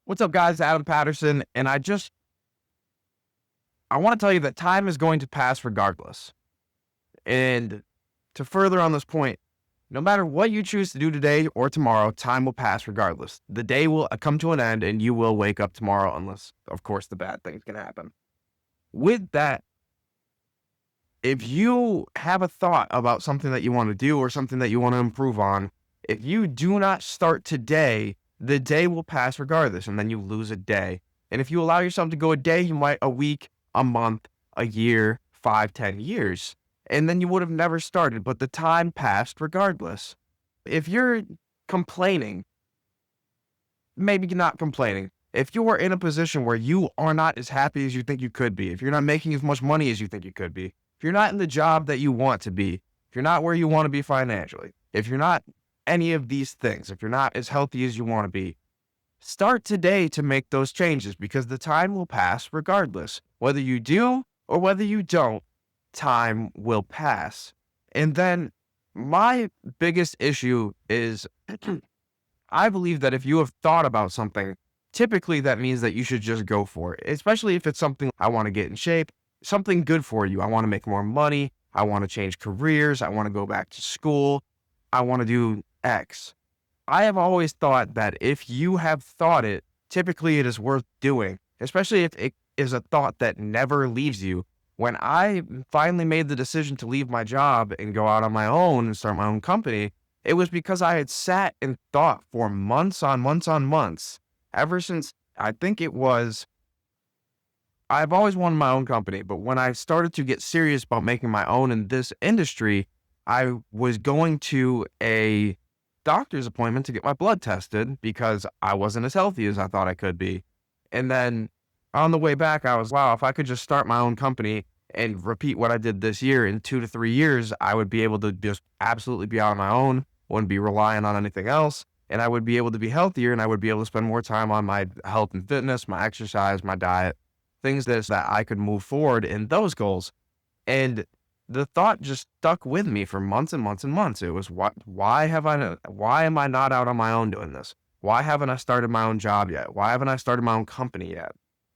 What's up, guys? Adam Patterson, and I want to tell you that time is going to pass regardless. And to further on this point, no matter what you choose to do today or tomorrow, time will pass regardless. The day will come to an end, and you will wake up tomorrow, unless, of course, the bad things can happen. With that, if you have a thought about something that you want to do or something that you want to improve on, if you do not start today, the day will pass regardless, and then you lose a day. And if you allow yourself to go a day, you might a week, a month, a year, 5, 10 years, and then you would have never started, but the time passed regardless. If you're complaining, maybe not complaining. If you are in a position where you are not as happy as you think you could be, if you're not making as much money as you think you could be, if you're not in the job that you want to be, if you're not where you want to be financially, if you're not any of these things, if you're not as healthy as you want to be, start today to make those changes because the time will pass regardless. Whether you do or whether you don't, time will pass. And then my biggest issue is I believe that if you have thought about something, typically that means that you should just go for it, especially if it's something I want to get in shape, something good for you. I want to make more money. I want to change careers. I want to go back to school. I want to do X. I have always thought that if you have thought it, typically it is worth doing, especially if it is a thought that never leaves you. When I finally made the decision to leave my job and go out on my own and start my own company, it was because I had sat and thought for months on months on months. Ever since I think it was, I've always wanted my own company, but when I started to get serious about making my own in this industry, I was going to a doctor's appointment to get my blood tested because I wasn't as healthy as I thought I could be. And then on the way back, I was, wow, if I could just start my own company and repeat what I did this year in 2 to 3 years, I would be able to just absolutely be on my own, wouldn't be relying on anything else. And I would be able to be healthier and I would be able to spend more time on my health and fitness, my exercise, my diet, things that I could move forward in those goals. And the thought just stuck with me for months and months and months. It was why am I not out on my own doing this? Why haven't I started my own job yet? Why haven't I started my own company yet?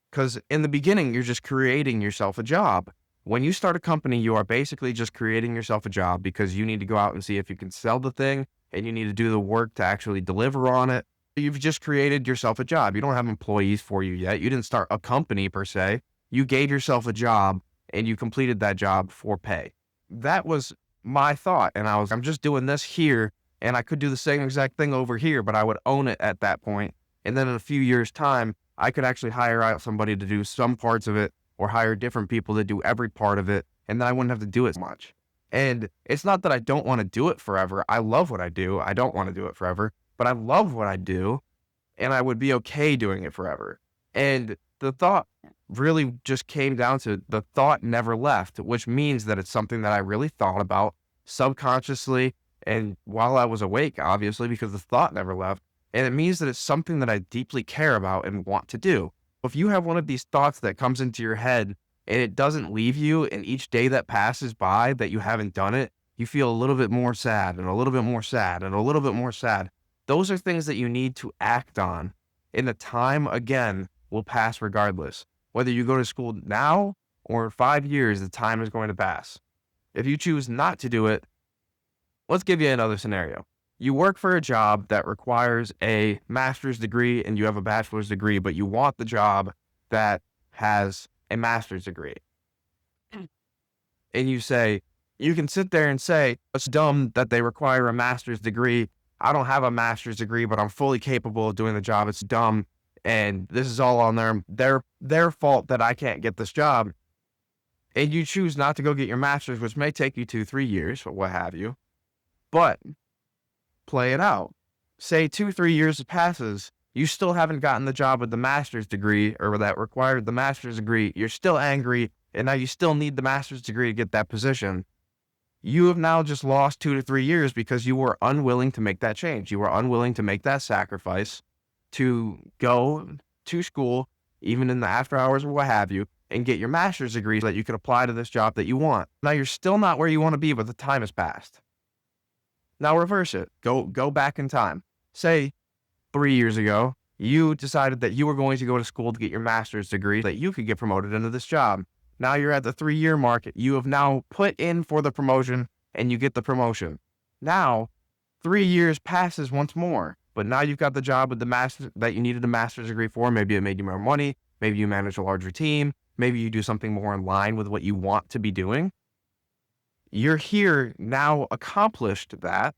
Because in the beginning, you're just creating yourself a job. When you start a company, you are basically just creating yourself a job because you need to go out and see if you can sell the thing and you need to do the work to actually deliver on it. You've just created yourself a job. You don't have employees for you yet. You didn't start a company per se. You gave yourself a job and you completed that job for pay. That was my thought. And I'm just doing this here and I could do the same exact thing over here, but I would own it at that point. And then in a few years' time, I could actually hire out somebody to do some parts of it or hire different people to do every part of it. And then I wouldn't have to do as much. And it's not that I don't want to do it forever. I love what I do. I don't want to do it forever, but I love what I do and I would be okay doing it forever. And the thought really just came down to the thought never left, which means that it's something that I really thought about subconsciously and while I was awake, obviously, because the thought never left. And it means that it's something that I deeply care about and want to do. If you have one of these thoughts that comes into your head and it doesn't leave you, and each day that passes by that you haven't done it, you feel a little bit more sad and a little bit more sad and a little bit more sad. Those are things that you need to act on. And the time, again, will pass regardless. Whether you go to school now or in 5 years, the time is going to pass. If you choose not to do it, let's give you another scenario. You work for a job that requires a master's degree and you have a bachelor's degree, but you want the job that has a master's degree. And you can sit there and say, it's dumb that they require a master's degree. I don't have a master's degree, but I'm fully capable of doing the job. It's dumb. And this is all on their fault that I can't get this job. And you choose not to go get your master's, which may take you 2, 3 years or what have you. But play it out. Say 2, 3 years passes. You still haven't gotten the job with the master's degree or that required the master's degree. You're still angry. And now you still need the master's degree to get that position. You have now just lost 2 to 3 years because you were unwilling to make that change. You were unwilling to make that sacrifice to go to school, even in the after hours or what have you, and get your master's degree so that you can apply to this job that you want. Now you're still not where you want to be, but the time has passed. Now reverse it. Go back in time. Say 3 years ago, You decided that you were going to go to school to get your master's degree, that you could get promoted into this job. Now you're at the 3-year mark. You have now put in for the promotion and you get the promotion. Now, 3 years passes once more, but now you've got the job with the master that you needed a master's degree for. Maybe it made you more money. Maybe you manage a larger team. Maybe you do something more in line with what you want to be doing. You're here now accomplished that,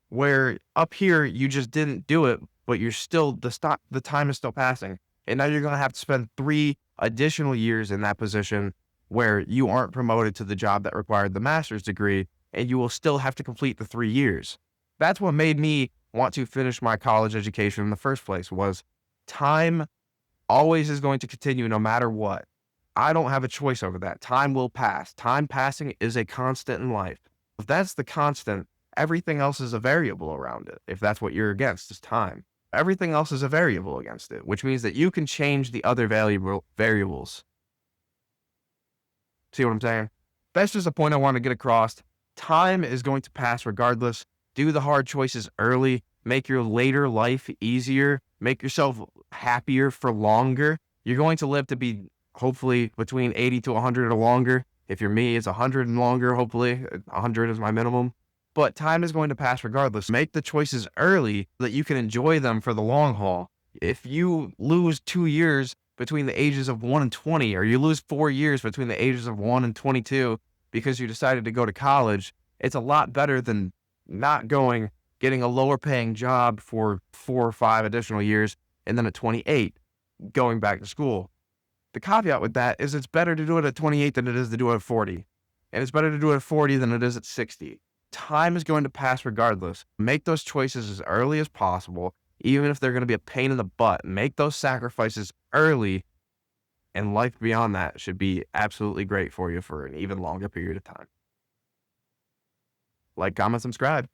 where up here you just didn't do it, but you're still the time is still passing. And now you're going to have to spend 3 additional years in that position where you aren't promoted to the job that required the master's degree, and you will still have to complete the 3 years. That's what made me want to finish my college education in the first place, was time always is going to continue no matter what. I don't have a choice over that. Time will pass. Time passing is a constant in life. If that's the constant, everything else is a variable around it. If that's what you're against, is time. Everything else is a variable against it, which means that you can change the other variables. See what I'm saying? That's just a point I want to get across. Time is going to pass regardless. Do the hard choices early. Make your later life easier. Make yourself happier for longer. You're going to live to be hopefully between 80 to 100 or longer. If you're me, it's 100 and longer, hopefully. 100 is my minimum. But time is going to pass regardless. Make the choices early so that you can enjoy them for the long haul. If you lose 2 years between the ages of 1 and 20, or you lose 4 years between the ages of 1 and 22 because you decided to go to college, it's a lot better than not going, getting a lower paying job for 4 or 5 additional years, and then at 28, going back to school. The caveat with that is it's better to do it at 28 than it is to do it at 40. And it's better to do it at 40 than it is at 60. Time is going to pass regardless. Make those choices as early as possible, even if they're going to be a pain in the butt. Make those sacrifices early, and life beyond that should be absolutely great for you for an even longer period of time. Like, comment, subscribe.